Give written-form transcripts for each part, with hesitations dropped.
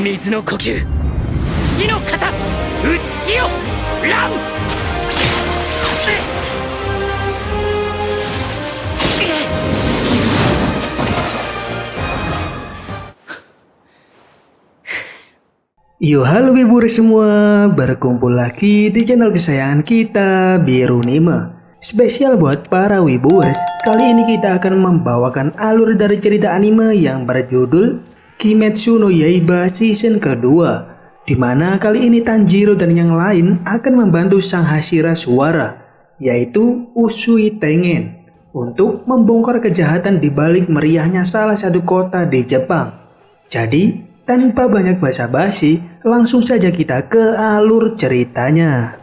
水の呼吸死の型打ち潮乱 Yo halo wibur semua, berkumpul lagi di channel kesayangan kita Birunime. Spesial buat para wiburs, kali ini kita akan membawakan alur dari cerita anime yang berjudul Kimetsu no Yaiba season kedua, dimana kali ini Tanjiro dan yang lain akan membantu sang Hashira Suara, yaitu Usui Tengen, untuk membongkar kejahatan di balik meriahnya salah satu kota di Jepang. Jadi tanpa banyak basa-basi, langsung saja kita ke alur ceritanya.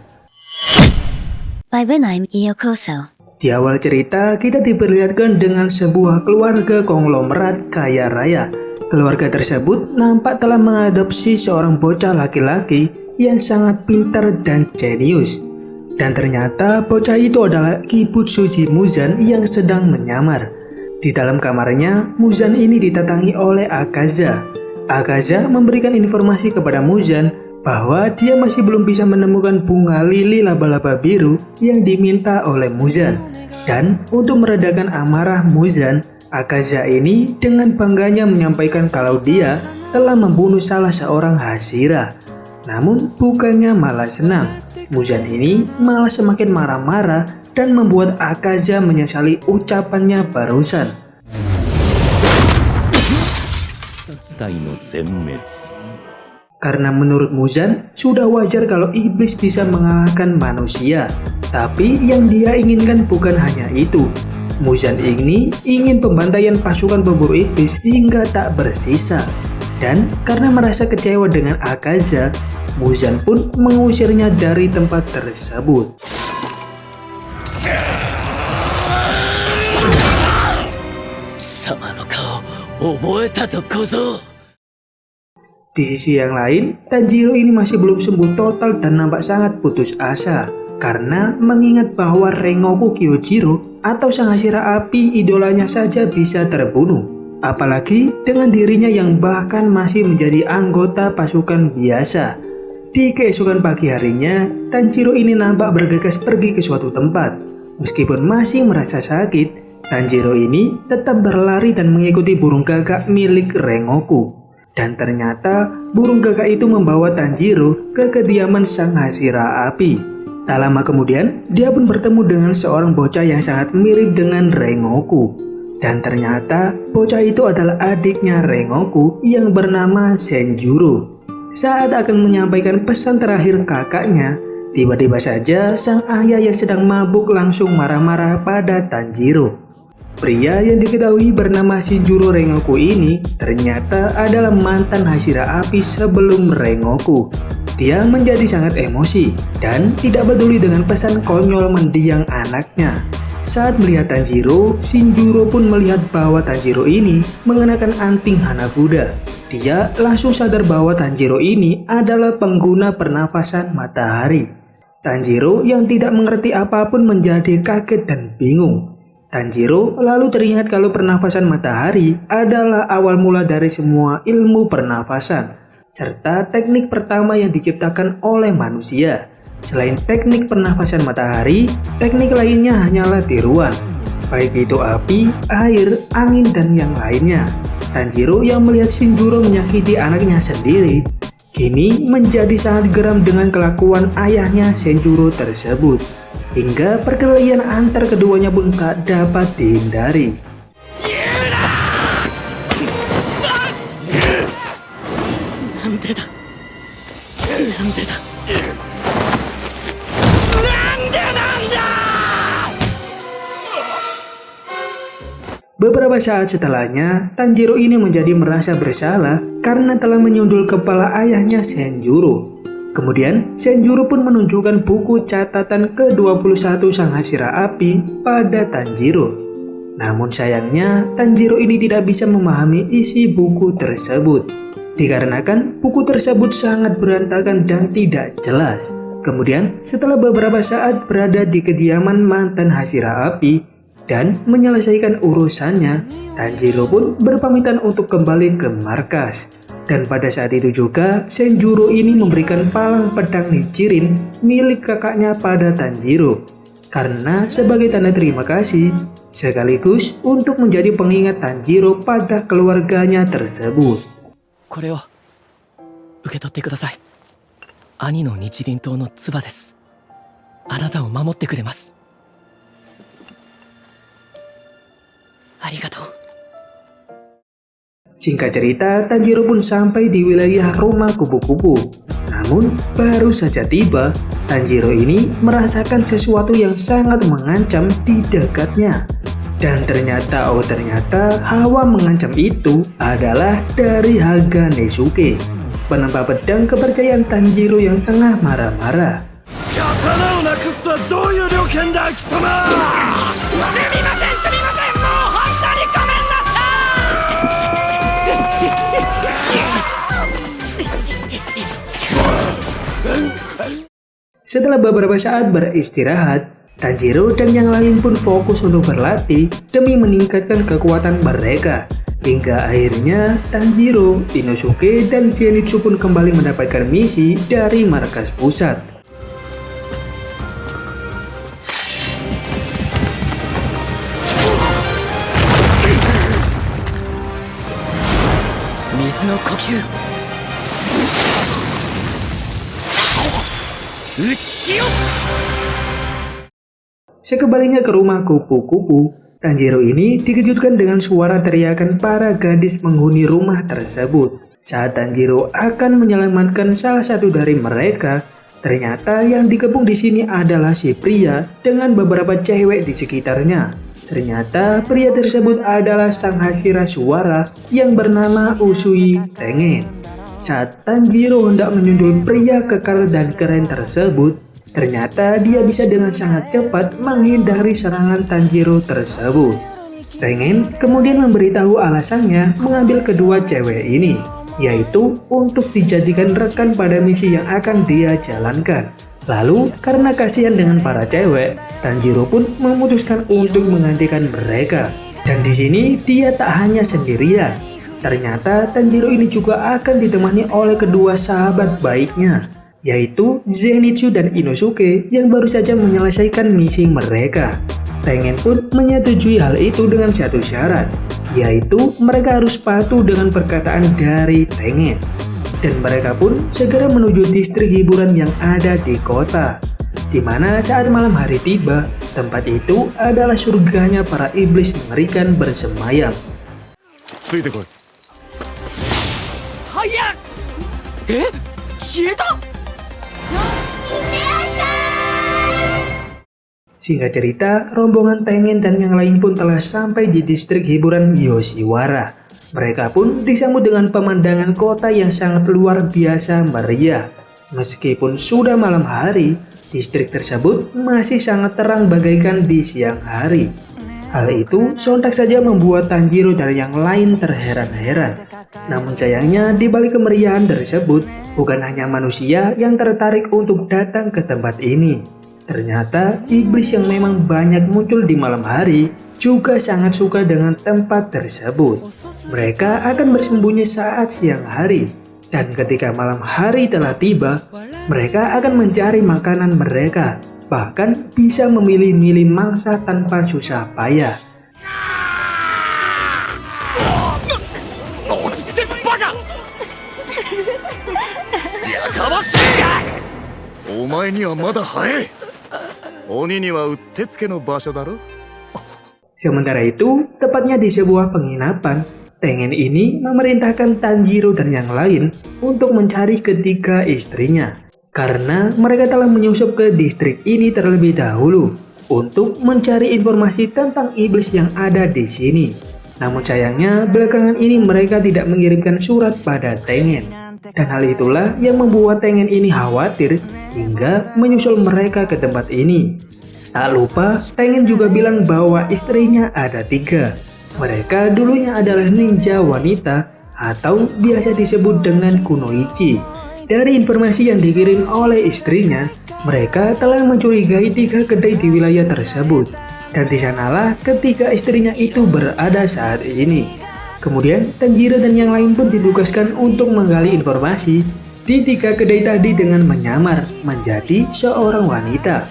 By the name Iyokoso. Di awal cerita, kita diperlihatkan dengan sebuah keluarga konglomerat kaya raya. Keluarga tersebut nampak telah mengadopsi seorang bocah laki-laki yang sangat pintar dan jenius. Dan ternyata bocah itu adalah Kibutsuji Muzan yang sedang menyamar. Di dalam kamarnya, Muzan ini ditatangi oleh Akaza. Akaza memberikan informasi kepada Muzan bahwa dia masih belum bisa menemukan bunga lili laba-laba biru yang diminta oleh Muzan. Dan untuk meredakan amarah Muzan, Akaza ini dengan bangganya menyampaikan kalau dia telah membunuh salah seorang Hashira. Namun bukannya malah senang, Muzan ini malah semakin marah-marah dan membuat Akaza menyesali ucapannya barusan. Karena menurut Muzan, sudah wajar kalau iblis bisa mengalahkan manusia. Tapi yang dia inginkan bukan hanya itu. Muzan ini ingin pembantaian pasukan pemburu iblis hingga tak bersisa. Dan karena merasa kecewa dengan Akaza, Muzan pun mengusirnya dari tempat tersebut. Di sisi yang lain, Tanjiro ini masih belum sembuh total dan nampak sangat putus asa karena mengingat bahwa Rengoku Kyojiro atau sang Hashira api idolanya saja bisa terbunuh, apalagi dengan dirinya yang bahkan masih menjadi anggota pasukan biasa. Di keesokan pagi harinya, Tanjiro ini nampak bergegas pergi ke suatu tempat. Meskipun masih merasa sakit, Tanjiro ini tetap berlari dan mengikuti burung gagak milik Rengoku. Dan ternyata burung gagak itu membawa Tanjiro ke kediaman sang Hashira api. Tak lama kemudian, dia pun bertemu dengan seorang bocah yang sangat mirip dengan Rengoku. Dan ternyata bocah itu adalah adiknya Rengoku yang bernama Senjuro. Saat akan menyampaikan pesan terakhir kakaknya, tiba-tiba saja sang ayah yang sedang mabuk langsung marah-marah pada Tanjiro. Pria yang diketahui bernama Shinjuro Rengoku ini ternyata adalah mantan Hashira api sebelum Rengoku. Dia menjadi sangat emosi dan tidak peduli dengan pesan konyol mendiang anaknya. Saat melihat Tanjiro, Shinjuro pun melihat bahwa Tanjiro ini mengenakan anting Hanafuda. Dia langsung sadar bahwa Tanjiro ini adalah pengguna pernafasan matahari. Tanjiro yang tidak mengerti apapun menjadi kaget dan bingung. Tanjiro lalu teringat kalau pernafasan matahari adalah awal mula dari semua ilmu pernafasan, serta teknik pertama yang diciptakan oleh manusia. Selain teknik pernafasan matahari, teknik lainnya hanyalah tiruan, baik itu api, air, angin, dan yang lainnya. Tanjiro yang melihat Shinjuro menyakiti anaknya sendiri, kini menjadi sangat geram dengan kelakuan ayahnya Senjuro tersebut. Hingga perkelahian antar keduanya pun tak dapat dihindari. Beberapa saat setelahnya, Tanjiro ini menjadi merasa bersalah karena telah menyundul kepala ayahnya Senjuro. Kemudian, Senjuro pun menunjukkan buku catatan ke-21 sang Hashira api pada Tanjiro. Namun sayangnya, Tanjiro ini tidak bisa memahami isi buku tersebut. Dikarenakan buku tersebut sangat berantakan dan tidak jelas. Kemudian, setelah beberapa saat berada di kediaman mantan Hashira api dan menyelesaikan urusannya, Tanjiro pun berpamitan untuk kembali ke markas. Dan pada saat itu juga, Senjuro ini memberikan palang pedang Nichirin milik kakaknya pada Tanjiro. Karena sebagai tanda terima kasih, sekaligus untuk menjadi pengingat Tanjiro pada keluarganya tersebut. これを受け取ってください。兄の日輪刀の唾です。あなたを守ってくれます。ありがとう。 Singkat cerita, Tanjiro pun sampai di wilayah rumah kupu-kupu. Namun, baru saja tiba, Tanjiro ini merasakan sesuatu yang sangat mengancam di dekatnya. Dan ternyata, hawa mengancam itu adalah dari Haga Nezuke, penempa pedang kepercayaan Tanjiro yang tengah marah-marah. Setelah beberapa saat beristirahat, Tanjiro dan yang lain pun fokus untuk berlatih demi meningkatkan kekuatan mereka. Hingga akhirnya Tanjiro, Inosuke, dan Zenitsu pun kembali mendapatkan misi dari markas pusat. Mizu no kokyū. Uchiyo. Sekembalinya ke rumah kupu-kupu, Tanjiro ini dikejutkan dengan suara teriakan para gadis penghuni rumah tersebut. Saat Tanjiro akan menyelamatkan salah satu dari mereka, ternyata yang dikepung di sini adalah si pria dengan beberapa cewek di sekitarnya. Ternyata pria tersebut adalah sang Hashira Suara yang bernama Usui Tengen. Saat Tanjiro hendak menyundul pria kekar dan keren tersebut, ternyata dia bisa dengan sangat cepat menghindari serangan Tanjiro tersebut. Tengen kemudian memberitahu alasannya mengambil kedua cewek ini, yaitu untuk dijadikan rekan pada misi yang akan dia jalankan. Lalu karena kasihan dengan para cewek, Tanjiro pun memutuskan untuk menggantikan mereka. Dan di sini dia tak hanya sendirian. Ternyata Tanjiro ini juga akan ditemani oleh kedua sahabat baiknya, yaitu Zenitsu dan Inosuke yang baru saja menyelesaikan misi mereka. Tengen pun menyetujui hal itu dengan satu syarat, yaitu mereka harus patuh dengan perkataan dari Tengen. Dan mereka pun segera menuju distrik hiburan yang ada di kota, di mana saat malam hari tiba, tempat itu adalah surganya para iblis mengerikan bersemayam. Singkat cerita, rombongan Tengen dan yang lain pun telah sampai di distrik hiburan Yoshiwara. Mereka pun disambut dengan pemandangan kota yang sangat luar biasa meriah. Meskipun sudah malam hari, distrik tersebut masih sangat terang bagaikan di siang hari. Hal itu sontak saja membuat Tanjiro dan yang lain terheran-heran. Namun sayangnya di balik kemeriahan tersebut, bukan hanya manusia yang tertarik untuk datang ke tempat ini. Ternyata iblis yang memang banyak muncul di malam hari juga sangat suka dengan tempat tersebut. Mereka akan bersembunyi saat siang hari, dan ketika malam hari telah tiba, mereka akan mencari makanan mereka, bahkan bisa memilih-milih mangsa tanpa susah payah. Sementara itu, tepatnya di sebuah penginapan, Tengen ini memerintahkan Tanjiro dan yang lain untuk mencari ketiga istrinya. Karena mereka telah menyusup ke distrik ini terlebih dahulu untuk mencari informasi tentang iblis yang ada di sini. Namun sayangnya belakangan ini mereka tidak mengirimkan surat pada Tengen. Dan hal itulah yang membuat Tengen ini khawatir hingga menyusul mereka ke tempat ini. Tak lupa, Tengen juga bilang bahwa istrinya ada 3. Mereka dulunya adalah ninja wanita atau biasa disebut dengan kunoichi. Dari informasi yang dikirim oleh istrinya, mereka telah mencurigai 3 kedai di wilayah tersebut. Dan di sanalah ketiga istrinya itu berada saat ini. Kemudian Tanjiro dan yang lain pun ditugaskan untuk menggali informasi di 3 kedai tadi dengan menyamar menjadi seorang wanita.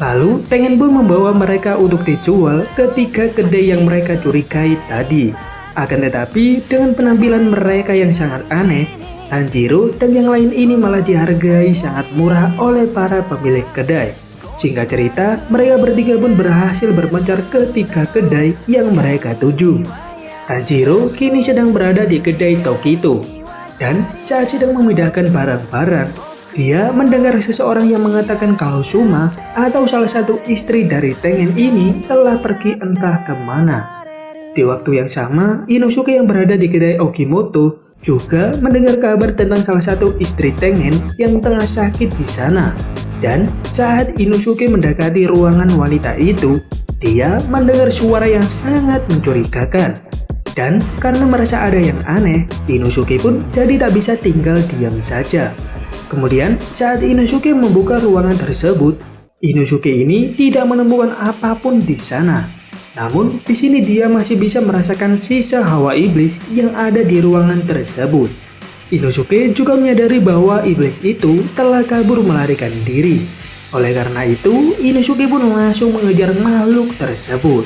Lalu Tengen pun membawa mereka untuk dijual ke 3 kedai yang mereka curigai tadi. Akan tetapi dengan penampilan mereka yang sangat aneh, Tanjiro dan yang lain ini malah dihargai sangat murah oleh para pemilik kedai. Singkat cerita, mereka bertiga pun berhasil berpencar ke 3 kedai yang mereka tuju. Tanjiro kini sedang berada di kedai Tokito, dan saat sedang memindahkan barang-barang, dia mendengar seseorang yang mengatakan kalau Suma atau salah satu istri dari Tengen ini telah pergi entah kemana. Di waktu yang sama, Inosuke yang berada di kedai Okimoto juga mendengar kabar tentang salah satu istri Tengen yang tengah sakit di sana. Dan saat Inosuke mendekati ruangan wanita itu, dia mendengar suara yang sangat mencurigakan. Dan karena merasa ada yang aneh, Inosuke pun jadi tak bisa tinggal diam saja. Kemudian saat Inosuke membuka ruangan tersebut, Inosuke ini tidak menemukan apapun di sana. Namun di sini dia masih bisa merasakan sisa hawa iblis yang ada di ruangan tersebut. Inosuke juga menyadari bahwa iblis itu telah kabur melarikan diri. Oleh karena itu, Inosuke pun langsung mengejar makhluk tersebut.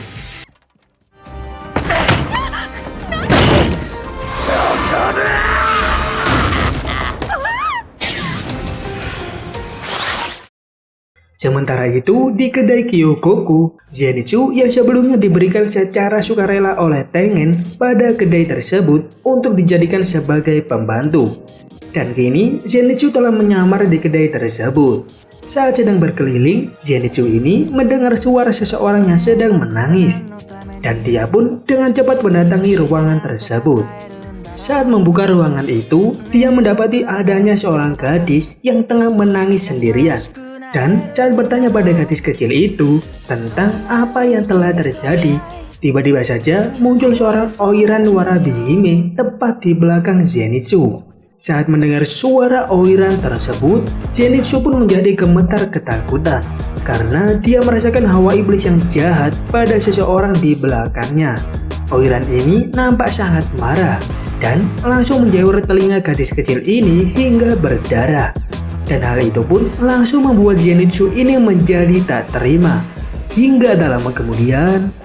Sementara itu, di kedai Kyogoku, Zenitsu yang sebelumnya diberikan secara sukarela oleh Tengen pada kedai tersebut untuk dijadikan sebagai pembantu. Dan kini, Zenitsu telah menyamar di kedai tersebut. Saat sedang berkeliling, Zenitsu ini mendengar suara seseorang yang sedang menangis. Dan dia pun dengan cepat mendatangi ruangan tersebut. Saat membuka ruangan itu, dia mendapati adanya seorang gadis yang tengah menangis sendirian. Dan saat bertanya pada gadis kecil itu tentang apa yang telah terjadi, tiba-tiba saja muncul seorang Oiran Warabihime tepat di belakang Zenitsu. Saat mendengar suara Oiran tersebut, Zenitsu pun menjadi gemetar ketakutan karena dia merasakan hawa iblis yang jahat pada seseorang di belakangnya. Oiran ini nampak sangat marah dan langsung menjewer telinga gadis kecil ini hingga berdarah. Dan hal itu pun langsung membuat Zenitsu ini menjadi tak terima. Hingga tak lama kemudian,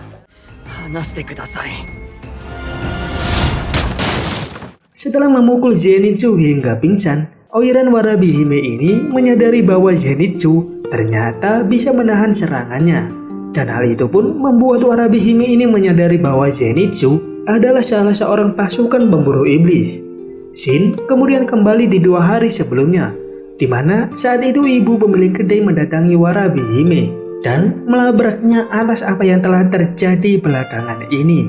setelah memukul Zenitsu hingga pingsan, Oiran Warabihime ini menyadari bahwa Zenitsu ternyata bisa menahan serangannya. Dan hal itu pun membuat Warabihime ini menyadari bahwa Zenitsu adalah salah seorang pasukan pemburu iblis. Shin kemudian kembali di 2 hari sebelumnya, di mana saat itu ibu pemilik kedai mendatangi Warabihime dan melabraknya atas apa yang telah terjadi belakangan ini.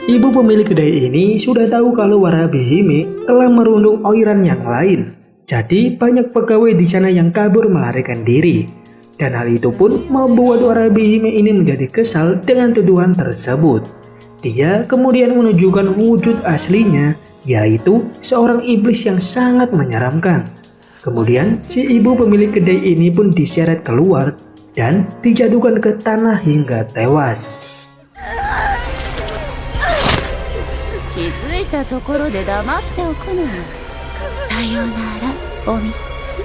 Ibu pemilik kedai ini sudah tahu kalau Warabihime telah merundung Oiran yang lain. Jadi banyak pegawai di sana yang kabur melarikan diri. Dan hal itu pun membuat Warabihime ini menjadi kesal dengan tuduhan tersebut. Dia kemudian menunjukkan wujud aslinya, yaitu seorang iblis yang sangat menyeramkan. Kemudian si ibu pemilik kedai ini pun diseret keluar dan dijatuhkan ke tanah hingga tewas. Sayonara, Omitsu.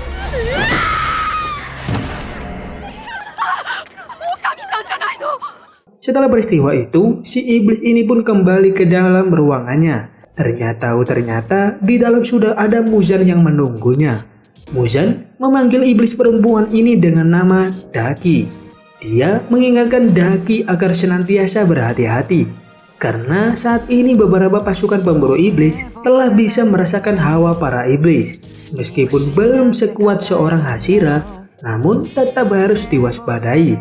Setelah peristiwa itu, si iblis ini pun kembali ke dalam ruangannya. Ternyata di dalam sudah ada Muzan yang menunggunya. Muzan memanggil iblis perempuan ini dengan nama Daki. Dia mengingatkan Daki agar senantiasa berhati-hati. Karena saat ini beberapa pasukan pemburu iblis telah bisa merasakan hawa para iblis. Meskipun belum sekuat seorang Hashira, namun tetap harus diwaspadai.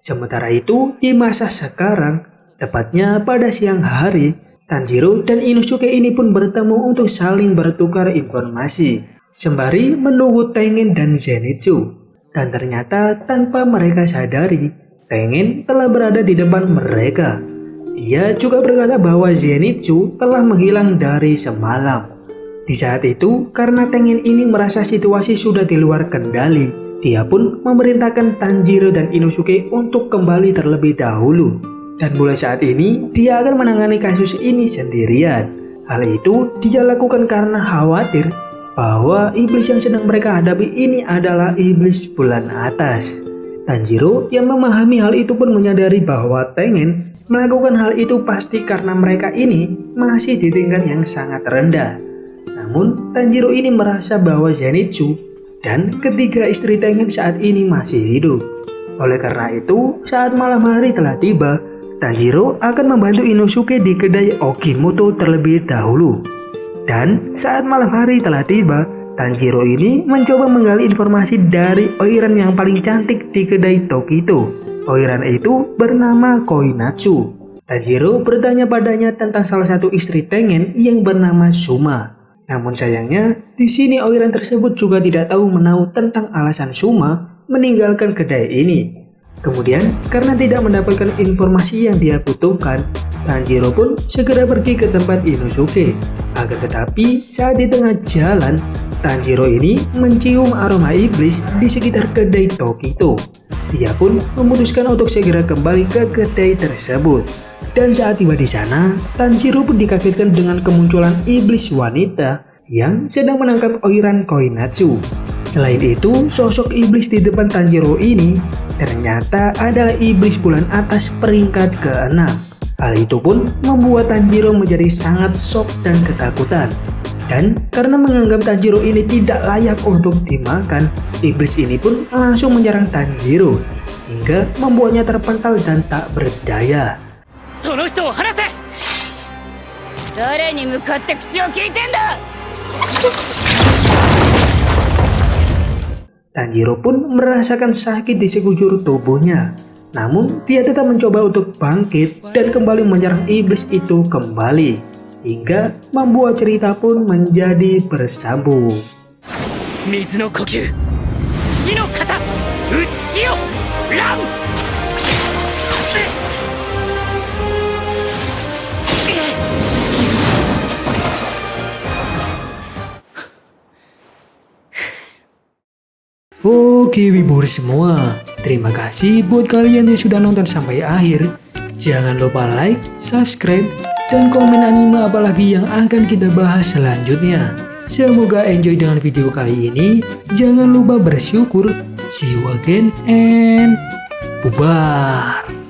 Sementara itu, di masa sekarang, tepatnya pada siang hari, Tanjiro dan Inosuke ini pun bertemu untuk saling bertukar informasi. Sembari menunggu Tengen dan Zenitsu. Dan ternyata tanpa mereka sadari, Tengen telah berada di depan mereka. Dia juga berkata bahwa Zenitsu telah menghilang dari semalam. Di saat itu, karena Tengen ini merasa situasi sudah di luar kendali, dia pun memerintahkan Tanjiro dan Inosuke untuk kembali terlebih dahulu. Dan mulai saat ini, dia akan menangani kasus ini sendirian. Hal itu dia lakukan karena khawatir bahwa iblis yang sedang mereka hadapi ini adalah iblis bulan atas. Tanjiro yang memahami hal itu pun menyadari bahwa Tengen melakukan hal itu pasti karena mereka ini masih di tingkat yang sangat rendah. Namun Tanjiro ini merasa bahwa Zenitsu dan ketiga istri Tengen saat ini masih hidup. Oleh karena itu, saat malam hari telah tiba, Tanjiro akan membantu Inosuke di kedai Ogimoto terlebih dahulu. Dan saat malam hari telah tiba, Tanjiro ini mencoba menggali informasi dari oiran yang paling cantik di kedai Tokito. Oiran itu bernama Koinatsu. Tanjiro bertanya padanya tentang salah satu istri Tengen yang bernama Suma. Namun sayangnya, di sini oiran tersebut juga tidak tahu menahu tentang alasan Suma meninggalkan kedai ini. Kemudian, karena tidak mendapatkan informasi yang dia butuhkan, Tanjiro pun segera pergi ke tempat Inosuke. Akan tetapi, saat di tengah jalan, Tanjiro ini mencium aroma iblis di sekitar kedai Tokito. Dia pun memutuskan untuk segera kembali ke kedai tersebut. Dan saat tiba di sana, Tanjiro pun dikagetkan dengan kemunculan iblis wanita yang sedang menangkap oiran Koinatsu. Selain itu, sosok iblis di depan Tanjiro ini ternyata adalah iblis bulan atas peringkat ke-6. Hal itu pun membuat Tanjiro menjadi sangat shock dan ketakutan. Dan karena menganggap Tanjiro ini tidak layak untuk dimakan, iblis ini pun langsung menyerang Tanjiro hingga membuatnya terpental dan tak berdaya. その人を離せ。誰に向かって口を聞いてんだ。 Tanjiro pun merasakan sakit di sekujur tubuhnya. Namun dia tetap mencoba untuk bangkit dan kembali menyerang iblis itu kembali. Hingga membuat cerita pun menjadi bersambung. 水の呼吸、死の型、打ち潮、乱。Oke Wiboris semua, terima kasih buat kalian yang sudah nonton sampai akhir. Jangan lupa like, subscribe, dan komen anime apalagi yang akan kita bahas selanjutnya. Semoga enjoy dengan video kali ini. Jangan lupa bersyukur. See you again and bubar.